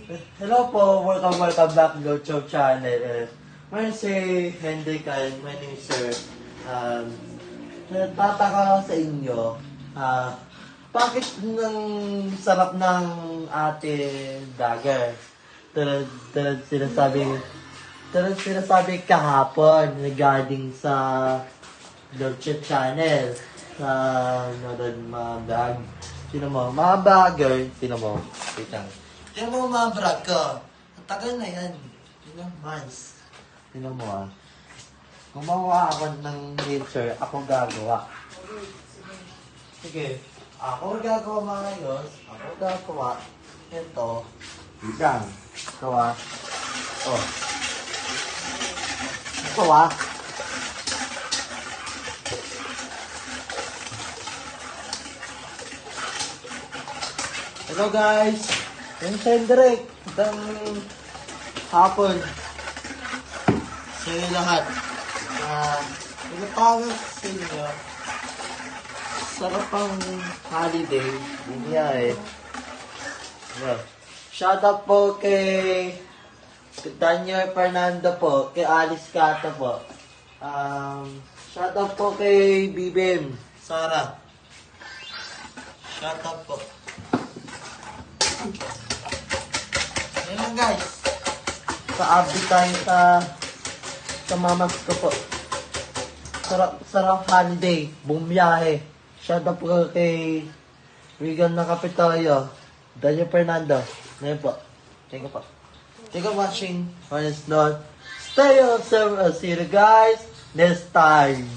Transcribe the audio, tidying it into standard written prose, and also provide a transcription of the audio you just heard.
Hello po, welcome back to YouTube channel. My name is Henry Kyle, my name is Sir. Nagtataka ako sa inyo, bakit ng sarap ng ate Dagger? Sinasabi kahapon regarding sa YouTube channel sa Northern mga vlog. Sino mo? Mga vlogger, sino mo? Wait lang. Sino mo mga vlog ko? Ang tagal na yan. Ilang months. Sino mo Gumawa ako ng nature, ako gagawa. Sige. Ako gagawa mga yun. Ako gagawa. Ito. Bidang. Gawa. Oh. Gawa. Hello guys! Yung Shendrek, itang hapon sa inyo lahat. Pinapawag sa inyo. Sarap ang holiday. Bumiyay. Shout out po kay Daniel Fernando po, kay Alice Cata po. Shout out po kay Bibim Sara. Shout out po. Yan lang guys. Sa-update tayo sa mamas ko po. Sarap holiday. Bumiyahe. Shout out po kay Regan na Kapitoyo. Daniel Fernando. Ngayon po. Thank you po. Thank you for watching. Honest Lord. Stay on server. See you guys next time.